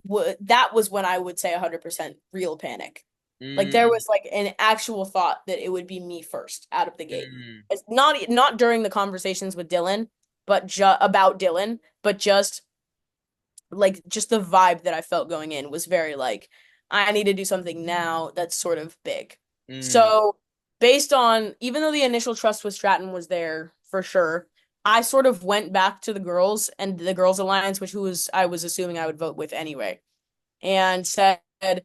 [SPEAKER 2] would that was when I would say 100% real panic. Like there
[SPEAKER 1] Mm,
[SPEAKER 2] was like an actual thought that it would be me first out of the gate.
[SPEAKER 1] mm,
[SPEAKER 2] It's not during the conversations with Dylan, but about Dylan, but just the vibe that I felt going in was very like I need to do something now that's sort of big.
[SPEAKER 1] mm.
[SPEAKER 2] So based on even though the initial trust with Stratton was there for sure, I sort of went back to the girls and the girls alliance, which who was I was assuming I would vote with anyway, and said that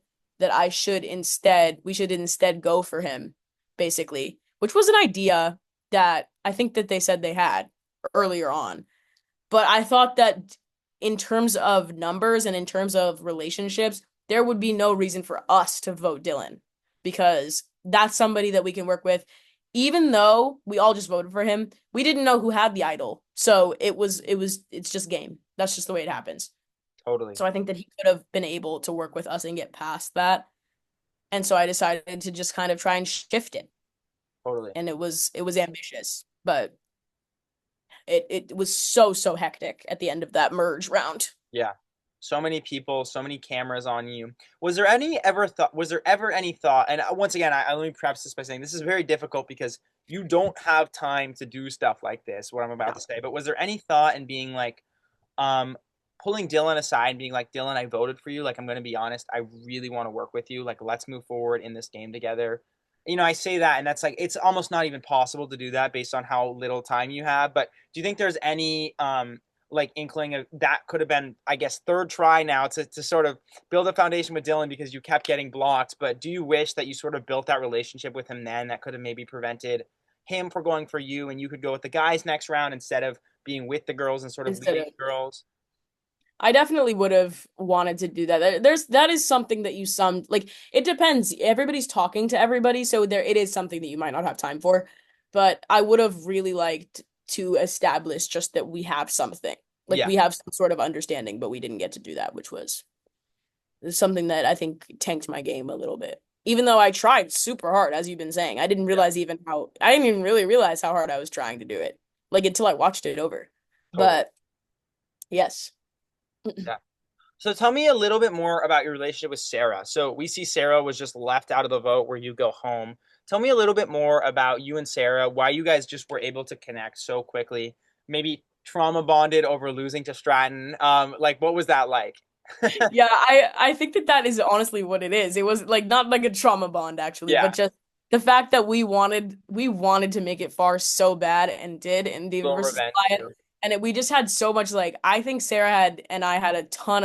[SPEAKER 2] we should instead go for him, basically, which was an idea that I think that they said they had earlier on. But I thought that in terms of numbers and in terms of relationships, there would be no reason for us to vote Dylan because that's somebody that we can work with. Even though we all just voted for him, we didn't know who had the idol. So it's just game. That's just the way it happens.
[SPEAKER 1] Totally,
[SPEAKER 2] So I think that he could have been able to work with us and get past that. And so I decided to just kind of try and shift it.
[SPEAKER 1] totally.
[SPEAKER 2] And it was ambitious, but it was so hectic at the end of that merge round.
[SPEAKER 1] Yeah. So many people, so many cameras on you. Was there ever any thought, and once again, I let me preface this by saying this is very difficult because you don't have time to do stuff like this, what I'm about to
[SPEAKER 2] No.
[SPEAKER 1] say. But was there any thought in being like, um, pulling Dylan aside and being like, Dylan, I voted for you. Like, I'm going to be honest. I really want to work with you. Like, let's move forward in this game together. I say that, and that's like, it's almost not even possible to do that based on how little time you have. But do you think there's any, like inkling of that could have been, I guess, third try now to sort of build a foundation with Dylan because you kept getting blocked. But do you wish that you sort of built that relationship with him then that could have maybe prevented him from going for you and you could go with the guys next round instead of being with the girls and sort of
[SPEAKER 2] Instead
[SPEAKER 1] leading
[SPEAKER 2] of
[SPEAKER 1] the girls?
[SPEAKER 2] I definitely would have wanted to do that. That is something that like it depends. Everybody's talking to everybody, so it is something that you might not have time for. But I would have really liked to establish just that we have something. Like
[SPEAKER 1] Yeah,
[SPEAKER 2] we have some sort of understanding, but we didn't get to do that, which was something that I think tanked my game a little bit. Even though I tried super hard, as you've been saying,
[SPEAKER 1] yeah,
[SPEAKER 2] I didn't even really realize how hard I was trying to do it. Like until I watched it over.
[SPEAKER 1] totally.
[SPEAKER 2] But yes.
[SPEAKER 1] Yeah. So tell me a little bit more about your relationship with Sarah. So we see Sarah was just left out of the vote where you go home. Tell me a little bit more about you and Sarah, why you guys just were able to connect so quickly. Maybe trauma bonded over losing to Stratton. Like what was that like?
[SPEAKER 2] Yeah, I think that is honestly what it is. It was like not like a trauma bond actually,
[SPEAKER 1] Yeah,
[SPEAKER 2] but just the fact that we wanted to make it far so bad and did in David
[SPEAKER 1] little
[SPEAKER 2] versus
[SPEAKER 1] revenge
[SPEAKER 2] Goliath,
[SPEAKER 1] too.
[SPEAKER 2] and we just had so much like I think Sarah had and I had a ton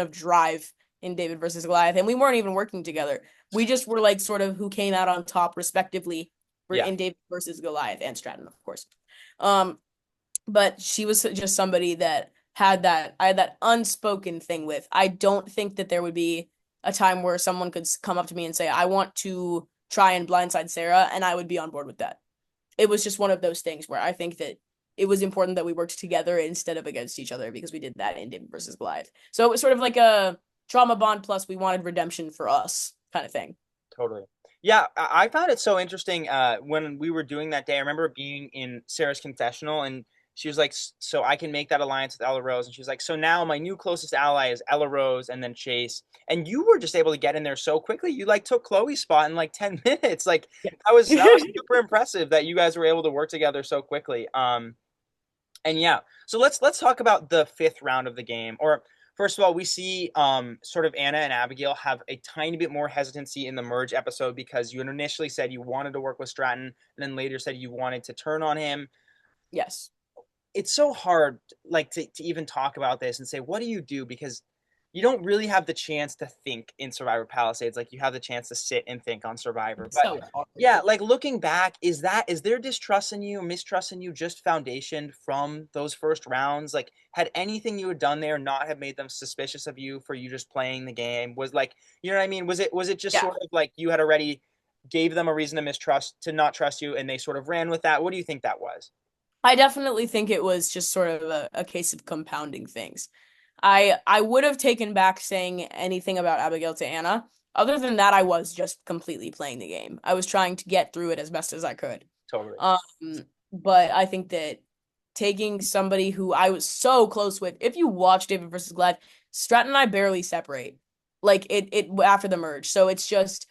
[SPEAKER 2] of drive in David versus Goliath, and we weren't even working together. We just were like sort of who came out on top respectively for
[SPEAKER 1] Yeah,
[SPEAKER 2] in David versus Goliath and Stratton, of course. Um, but she was just somebody that I had that unspoken thing with. I don't think that there would be a time where someone could come up to me and say, "I want to try and blindside Sarah," and I would be on board with that. It was just one of those things where I think that it was important that we worked together instead of against each other because we did that in David versus Goliath. So it was sort of like a trauma bond plus we wanted redemption for us kind of thing.
[SPEAKER 1] totally. Yeah, I found it so interesting when we were doing that day. I remember being in Sarah's confessional and she was like, so I can make that alliance with EllaRose. And she was like, so now my new closest ally is EllaRose and then Chase. And you were just able to get in there so quickly. You like took Chloe's spot in like 10 minutes. Like
[SPEAKER 2] Yeah.
[SPEAKER 1] that was super impressive that you guys were able to work together so quickly. And yeah, so let's talk about the fifth round of the game. Or first of all, we see sort of Anna and Abigail have a tiny bit more hesitancy in the merge episode because you had initially said you wanted to work with Stratton, and then later said you wanted to turn on him.
[SPEAKER 2] Yes.
[SPEAKER 1] It's so hard like to even talk about this and say what do you do, because you don't really have the chance to think in Survivor Palisades like you have the chance to sit and think on Survivor.
[SPEAKER 2] It's
[SPEAKER 1] But
[SPEAKER 2] so hard.
[SPEAKER 1] yeah, like looking back, is their distrust in you, mistrust in you just foundationed from those first rounds? Like had anything you had done there not have made them suspicious of you for you just playing the game? Was like, you know what I mean? Was it just
[SPEAKER 2] Yeah.
[SPEAKER 1] sort of like you had already gave them a reason to mistrust, to not trust you, and they sort of ran with that? What do you think that was?
[SPEAKER 2] I definitely think it was just sort of a case of compounding things. I would have taken back saying anything about Abigail to Anna. Other than that, I was just completely playing the game. I was trying to get through it as best as I could.
[SPEAKER 1] Totally.
[SPEAKER 2] Um, but I think that taking somebody who I was so close with, if you watch David versus Goliath, Stratton and I barely separate. Like it after the merge. So it's just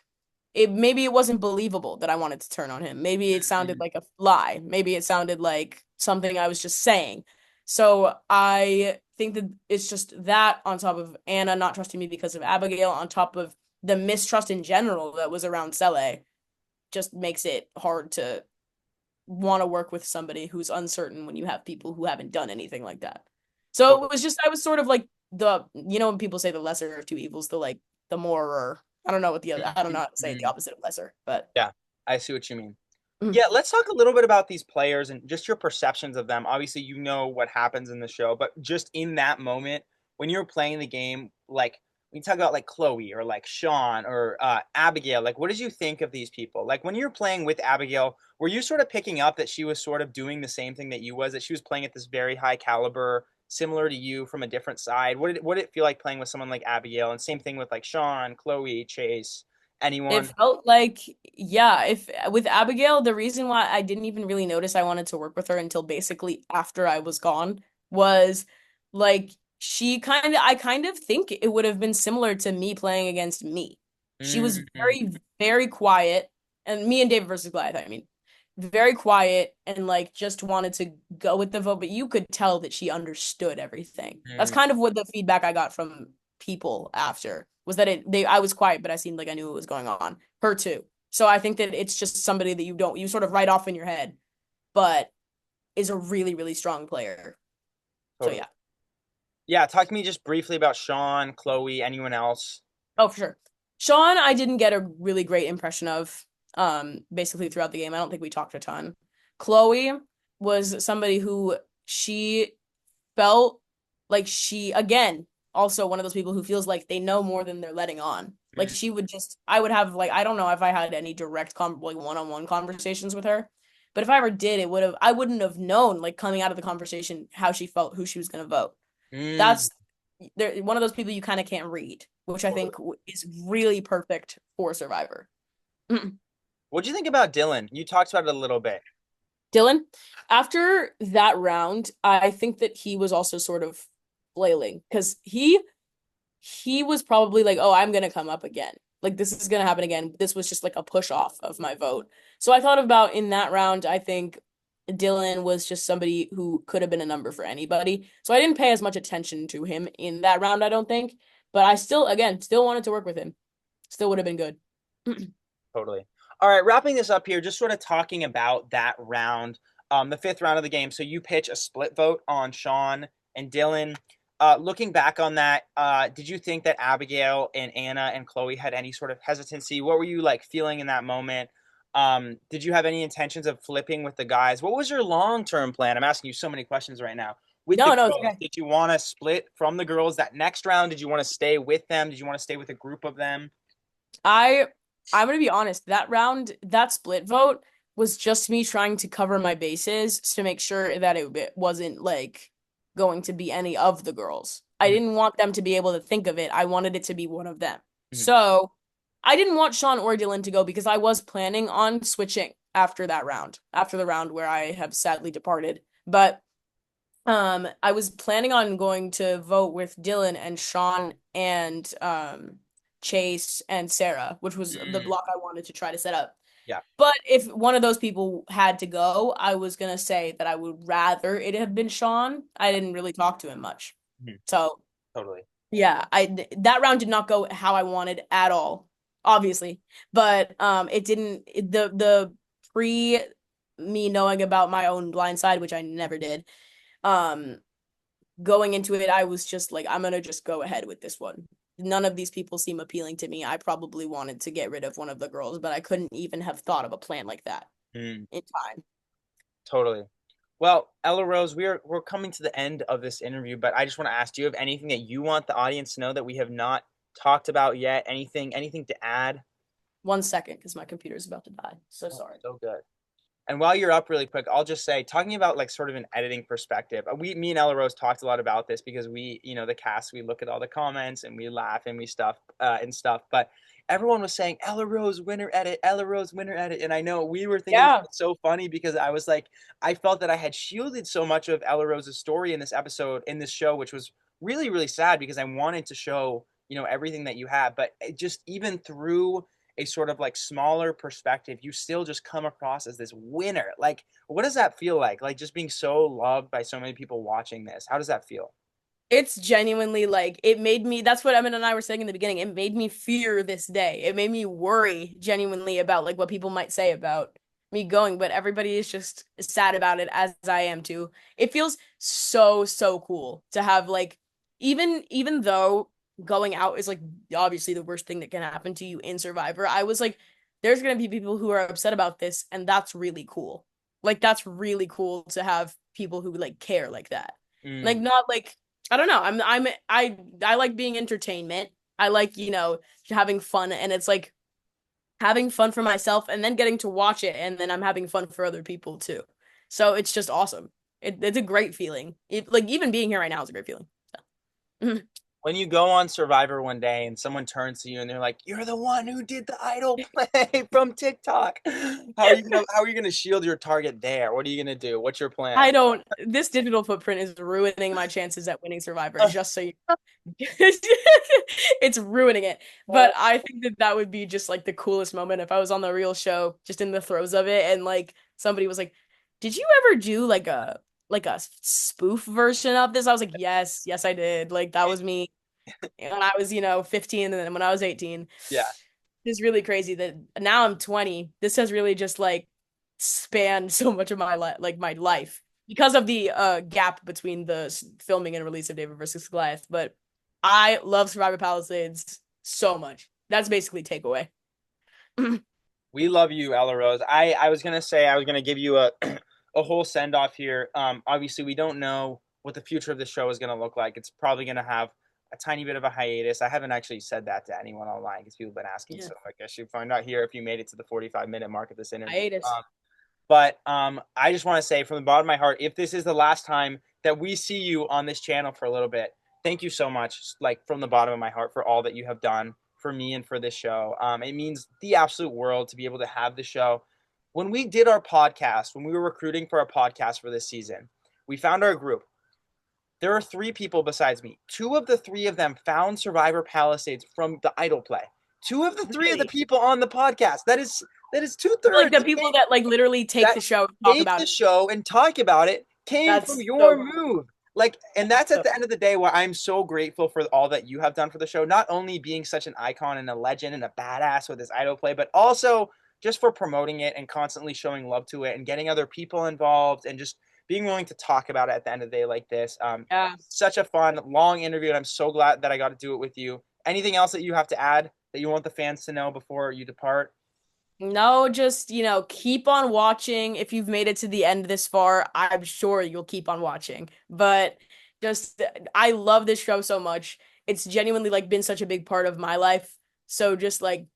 [SPEAKER 2] it maybe it wasn't believable that I wanted to turn on him. Maybe it sounded
[SPEAKER 1] Mhm.
[SPEAKER 2] like a lie. Maybe it sounded like something I was just saying. So I think that it's just that on top of Anna not trusting me because of Abigail, on top of the mistrust in general that was around Sele, just makes it hard to want to work with somebody who's uncertain when you have people who haven't done anything like that. So it was just I was sort of like the when people say the lesser of two evils, the like the more or I don't know what the other I don't know how to say it, the
[SPEAKER 1] Mhm.
[SPEAKER 2] opposite of lesser, but
[SPEAKER 1] Yeah, I see what you mean.
[SPEAKER 2] mm,
[SPEAKER 1] Yeah, let's talk a little bit about these players and just your perceptions of them. Obviously, you know what happens in the show, but just in that moment when you're playing the game, like when you talk about like Chloe or like Sean or Abigail, like what did you think of these people? Like when you're playing with Abigail, were you sort of picking up that she was sort of doing the same thing that you was, that she was playing at this very high caliber, similar to you from a different side? What did it feel like playing with someone like Abigail? And same thing with like Sean, Chloe, Chase,
[SPEAKER 2] it
[SPEAKER 1] anyone?
[SPEAKER 2] felt like yeah, if with Abigail, the reason why I didn't even really notice I wanted to work with her until basically after I was gone was like I kind of think it would have been similar to me playing against me. She was
[SPEAKER 1] Mm-hmm.
[SPEAKER 2] very, very quiet, and me and David versus Goliath, I mean, very quiet and like just wanted to go with the vote, but you could tell that she understood everything. That's kind of what the feedback I got from people after was that I was quiet, but I seemed like I knew what was going on. Her too. So I think that it's just somebody that you sort of write off in your head, but is a really, really strong player. So
[SPEAKER 1] Totally.
[SPEAKER 2] yeah.
[SPEAKER 1] Yeah, talk to me just briefly about Sean, Chloe, anyone else.
[SPEAKER 2] Oh, for sure. Sean, I didn't get a really great impression of basically throughout the game. I don't think we talked a ton. Chloe was somebody who she felt like she again also one of those people who feels like they know more than they're letting on. Like
[SPEAKER 1] Mm,
[SPEAKER 2] she would just I would have like I don't know if I had any direct like one-on-one conversations with her, but if I ever did, it would have I wouldn't have known like coming out of the conversation how she felt, who she was going to vote.
[SPEAKER 1] mm,
[SPEAKER 2] That's they're one of those people you kind of can't read, which I think
[SPEAKER 1] totally.
[SPEAKER 2] is really perfect for Survivor.
[SPEAKER 1] What'd you think about Dylan? You talked about it a little bit.
[SPEAKER 2] Dylan, after that round, I think that he was also sort of flailing because he was probably like, "Oh, I'm gonna come up again. Like this is gonna happen again." This was just like a push off of my vote. So I thought about in that round, I think Dylan was just somebody who could have been a number for anybody. So I didn't pay as much attention to him in that round, I don't think. But I still, again, still wanted to work with him. Still would have been good.
[SPEAKER 1] Totally. All right, wrapping this up here, just sort of talking about that round, the fifth round of the game. So you pitch a split vote on Sean and Dylan. Looking back on that, did you think that Abigail and Anna and Chloe had any sort of hesitancy? What were you like feeling in that moment? Did you have any intentions of flipping with the guys? What was your long-term plan? I'm asking you so many questions right now. With the
[SPEAKER 2] No, no, it's
[SPEAKER 1] girls,
[SPEAKER 2] okay.
[SPEAKER 1] did you want to split from the girls that next round? Did you want to stay with them? Did you want to stay with a group of them?
[SPEAKER 2] I I'm gonna be honest, that round, that split vote was just me trying to cover my bases to make sure that it wasn't like going to be any of the girls. I
[SPEAKER 1] Mhm,
[SPEAKER 2] didn't want them to be able to think of it. I wanted it to be one of them.
[SPEAKER 1] mhm,
[SPEAKER 2] So I didn't want Sean or Dylan to go because I was planning on switching after that round, after the round where I have sadly departed. But I was planning on going to vote with Dylan and Sean and Chase and Sarah, which was the
[SPEAKER 1] mhm.
[SPEAKER 2] block I wanted to try to set up.
[SPEAKER 1] Yeah.
[SPEAKER 2] But if one of those people had to go, I was gonna say that I would rather it have been Sean. I didn't really talk to him much.
[SPEAKER 1] Mhm.
[SPEAKER 2] So
[SPEAKER 1] Totally.
[SPEAKER 2] yeah, I that round did not go how I wanted at all, obviously. But it didn't the pre me knowing about my own blind side, which I never did. Um Going into it, I was just like, I'm gonna just go ahead with this one. None of these people seem appealing to me. I probably wanted to get rid of one of the girls, but I couldn't even have thought of a plan like that
[SPEAKER 1] Mm,
[SPEAKER 2] in time.
[SPEAKER 1] totally. Well, Ella Rose, we're coming to the end of this interview, but I just want to ask, do you have anything that you want the audience to know that we have not talked about yet? Anything to add?
[SPEAKER 2] 1 second, because my computer's about to die. So
[SPEAKER 1] Oh,
[SPEAKER 2] sorry.
[SPEAKER 1] so good. And while you're up really quick, I'll just say, talking about like sort of an editing perspective, me and Ella Rose talked a lot about this because the cast, we look at all the comments and we laugh and we stuff. But everyone was saying Ella Rose winner edit, Ella Rose winner edit, and I know we were thinking
[SPEAKER 2] Yeah.
[SPEAKER 1] it's so funny because I was like, I felt that I had shielded so much of Ella Rose's story in this episode, in this show, which was really really sad because I wanted to show everything that you have, but it just even through a sort of like smaller perspective, you still just come across as this winner. Like, what does that feel like? Like just being so loved by so many people watching this. How does that feel?
[SPEAKER 2] It's genuinely like it made me, that's what Emin and I were saying in the beginning. It made me fear this day. It made me worry genuinely about like what people might say about me going, but everybody is just sad about it as I am too. It feels so, so cool to have like even though going out is like obviously the worst thing that can happen to you in Survivor, I was like, there's gonna be people who are upset about this, and that's really cool. Like that's really cool to have people who like care like that. Like
[SPEAKER 1] Mm.
[SPEAKER 2] not like I don't know. I like being entertainment. I like, having fun, and it's like having fun for myself and then getting to watch it, and then I'm having fun for other people too. So it's just awesome. It's a great feeling. Like even being here right now is a great feeling. So.
[SPEAKER 1] When you go on Survivor one day and someone turns to you and they're like, "You're the one who did the idol play from TikTok." How are you gonna shield your target there? What are you gonna do? What's your plan?
[SPEAKER 2] I don't. This digital footprint is ruining my chances at winning Survivor. Just so you, it's ruining it. But I think that that would be just like the coolest moment if I was on the real show, just in the throes of it, and like somebody was like, "Did you ever do like a spoof version of this?" I was like, "Yes, yes, I did." Like that was me when I was 15, and then when I was 18.
[SPEAKER 1] Yeah.
[SPEAKER 2] It's really crazy that now I'm 20. This has really just like spanned so much of my my life because of the gap between the filming and release of David versus Goliath. But I love Survivor Palisades so much. That's basically takeaway.
[SPEAKER 1] We love you, Ella Rose. I was gonna say I was gonna give you a a whole send off here. Obviously we don't know what the future of the show is gonna look like. It's probably gonna have a tiny bit of a hiatus. I haven't actually said that to anyone online because people have been asking.
[SPEAKER 2] Yeah.
[SPEAKER 1] So I guess you'll find out here if you made it to the 45-minute mark of this interview.
[SPEAKER 2] Hiatus.
[SPEAKER 1] But I just want to say from the bottom of my heart, if this is the last time that we see you on this channel for a little bit, thank you so much, like from the bottom of my heart, for all that you have done for me and for this show. It means the absolute world to be able to have the show. When we did our podcast, when we were recruiting for our podcast for this season, we found our group. There are three people besides me. Two of the three of them found Survivor Palisades from the Idol play. Two of the three of the
[SPEAKER 2] Really?
[SPEAKER 1] people on the podcast. That is two
[SPEAKER 2] Like
[SPEAKER 1] thirds
[SPEAKER 2] the people that like literally take
[SPEAKER 1] that
[SPEAKER 2] the show and talk
[SPEAKER 1] take
[SPEAKER 2] about
[SPEAKER 1] the
[SPEAKER 2] it.
[SPEAKER 1] show and talk about it came from
[SPEAKER 2] That's
[SPEAKER 1] your
[SPEAKER 2] so cool.
[SPEAKER 1] move. Like, and that's at
[SPEAKER 2] So
[SPEAKER 1] the end of the day why I'm so grateful for all that you have done for the show. Not only being such an icon and a legend and a badass with this idol play, but also just for promoting it and constantly showing love to it and getting other people involved and just being willing to talk about it at the end of the day like this.
[SPEAKER 2] yeah.
[SPEAKER 1] Such a fun, long interview, and I'm so glad that I got to do it with you. Anything else that you have to add that you want the fans to know before you depart?
[SPEAKER 2] No, just, keep on watching. If you've made it to the end this far, I'm sure you'll keep on watching. But just, I love this show so much. It's genuinely like been such a big part of my life. So just like,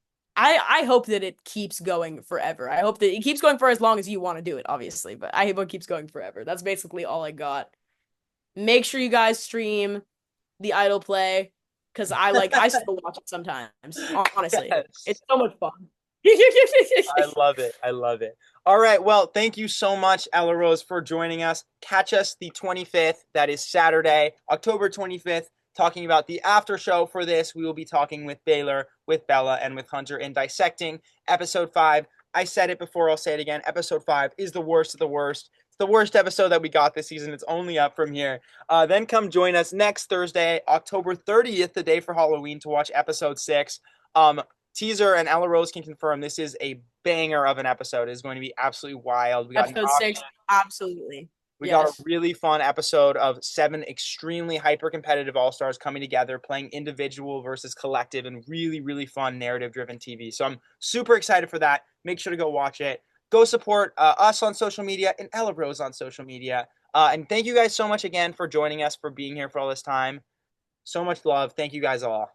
[SPEAKER 2] I hope that it keeps going forever. I hope that it keeps going for as long as you want to do it, obviously. But I hope it keeps going forever. That's basically all I got. Make sure you guys stream the Idol play because I still watch it sometimes. Honestly,
[SPEAKER 1] Yes.
[SPEAKER 2] it's so much fun.
[SPEAKER 1] I love it. I love it. All right. Well, thank you so much, Ella Rose, for joining us. Catch us the 25th. That is Saturday, October 25th, talking about the after show for this. We will be talking with Baylor, with Bella, and with Hunter and dissecting episode 5, I said it before, I'll say it again. Episode 5 is the worst of the worst. It's the worst episode that we got this season. It's only up from here. Then come join us next Thursday, October 30th, the day for Halloween, to watch episode 6. Teaser and EllaRose can confirm this is a banger of an episode. It is going to be absolutely wild.
[SPEAKER 2] Episode 6, absolutely.
[SPEAKER 1] We got a
[SPEAKER 2] Yes.
[SPEAKER 1] really fun episode of 7 extremely hyper-competitive All-Stars coming together, playing individual versus collective, and really, really fun narrative-driven TV. So I'm super excited for that. Make sure to go watch it. Go support us on social media and EllaRose on social media. And thank you guys so much again for joining us, for being here for all this time. So much love. Thank you guys all.